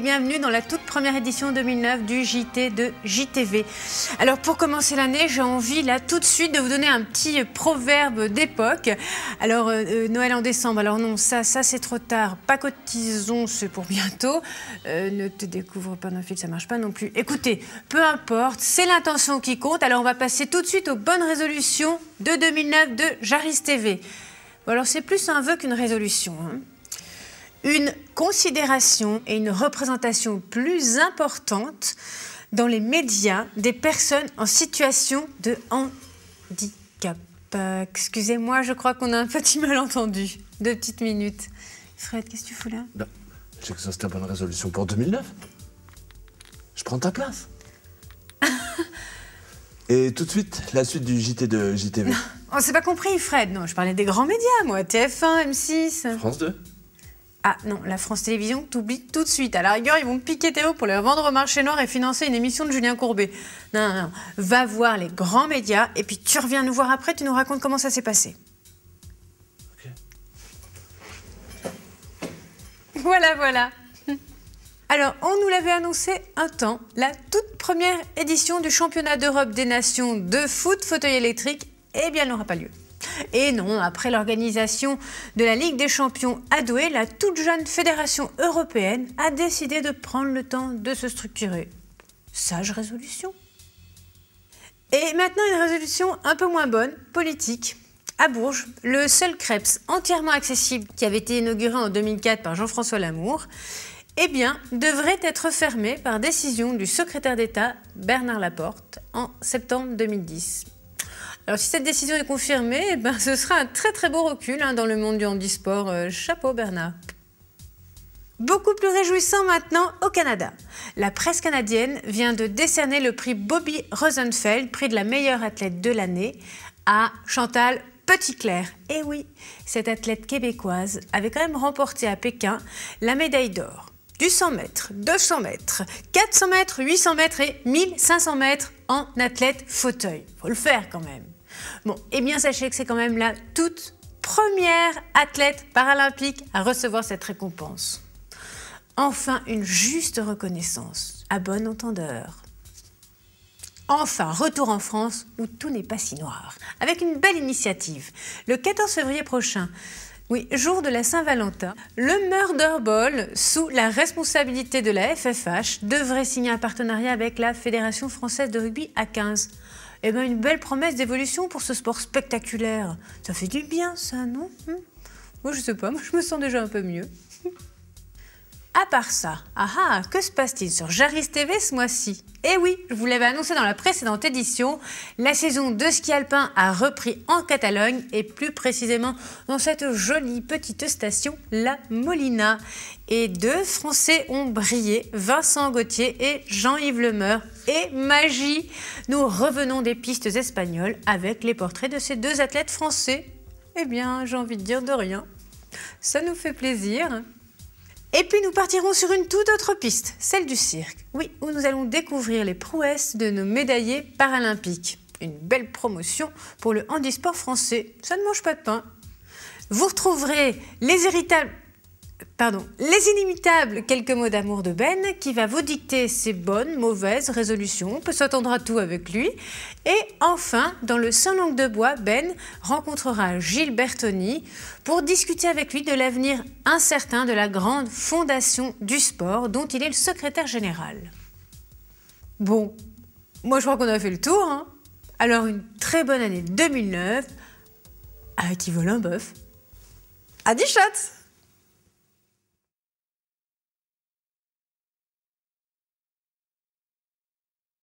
bienvenue dans la toute première édition 2009 du JT de JTV. Alors pour commencer l'année, j'ai envie là tout de suite de vous donner un petit proverbe d'époque. Alors Noël en décembre, alors non, ça c'est trop tard. Pacotisons, c'est pour bientôt. Ne te découvre pas d'un fil, ça marche pas non plus. Écoutez, peu importe, c'est l'intention qui compte. Alors on va passer tout de suite aux bonnes résolutions de 2009 de Jaris TV. Bon, alors c'est plus un vœu qu'une résolution, hein. Une considération et une représentation plus importante dans les médias des personnes en situation de handicap. Excusez-moi, je crois qu'on a un petit malentendu. 2 petites minutes. Fred, qu'est-ce que tu fous là? Ben, je sais que ça c'était la bonne résolution pour 2009. Je prends ta place. Et tout de suite, la suite du JT de JTV. On s'est pas compris, Fred. Non, je parlais des grands médias, moi. TF1, M6. France 2. Ah non, la France Télévisions, t'oublies tout de suite. À la rigueur, ils vont piquer Théo pour les vendre au marché noir et financer une émission de Julien Courbet. Non, non, non. Va voir les grands médias et puis tu reviens nous voir après, tu nous racontes comment ça s'est passé. Ok. Voilà, voilà. Alors, on nous l'avait annoncé un temps, la toute première édition du championnat d'Europe des nations de foot fauteuil électrique, eh bien, elle n'aura pas lieu. Et non, après l'organisation de la Ligue des champions à Douai, la toute jeune fédération européenne a décidé de prendre le temps de se structurer. Sage résolution. Et maintenant, une résolution un peu moins bonne, politique. À Bourges, le seul Crêpes entièrement accessible qui avait été inauguré en 2004 par Jean-François Lamour, eh bien, devrait être fermé par décision du secrétaire d'État Bernard Laporte en septembre 2010. Alors si cette décision est confirmée, eh ben, ce sera un très très beau recul hein, dans le monde du handisport. Chapeau Bernard. Beaucoup plus réjouissant maintenant au Canada. La presse canadienne vient de décerner le prix Bobby Rosenfeld, prix de la meilleure athlète de l'année, à Chantal Petitclerc. Et oui, cette athlète québécoise avait quand même remporté à Pékin la médaille d'or du 100 mètres, 200 mètres, 400 mètres, 800 mètres et 1500 mètres en athlète fauteuil. Faut le faire quand même. Bon, eh bien sachez que c'est quand même la toute première athlète paralympique à recevoir cette récompense. Enfin, une juste reconnaissance, à bon entendeur. Enfin, retour en France où tout n'est pas si noir. Avec une belle initiative. Le 14 février prochain, oui, jour de la Saint-Valentin, le Murder Ball, sous la responsabilité de la FFH, devrait signer un partenariat avec la Fédération française de rugby à 15. Eh bien, une belle promesse d'évolution pour ce sport spectaculaire. Ça fait du bien, ça, non? Moi, je sais pas, moi, je me sens déjà un peu mieux. À part ça, que se passe-t-il sur Jaris TV ce mois-ci? Eh oui, je vous l'avais annoncé dans la précédente édition, la saison de ski alpin a repris en Catalogne et plus précisément dans cette jolie petite station, La Molina. Et 2 Français ont brillé, Vincent Gauthier et Jean-Yves Lemeur. Et magie, nous revenons des pistes espagnoles avec les portraits de ces 2 athlètes français. Eh bien, j'ai envie de dire de rien. Ça nous fait plaisir. Et puis nous partirons sur une toute autre piste, celle du cirque. Oui, où nous allons découvrir les prouesses de nos médaillés paralympiques. Une belle promotion pour le handisport français. Ça ne mange pas de pain. Vous retrouverez les inimitables quelques mots d'amour de Ben qui va vous dicter ses bonnes, mauvaises résolutions. On peut s'attendre à tout avec lui. Et enfin, dans le Sans langue de bois, Ben rencontrera Gilles Bertoni pour discuter avec lui de l'avenir incertain de la grande fondation du sport dont il est le secrétaire général. Bon, moi je crois qu'on a fait le tour, hein. Alors une très bonne année 2009 à qui vole un bœuf. À 10 shots!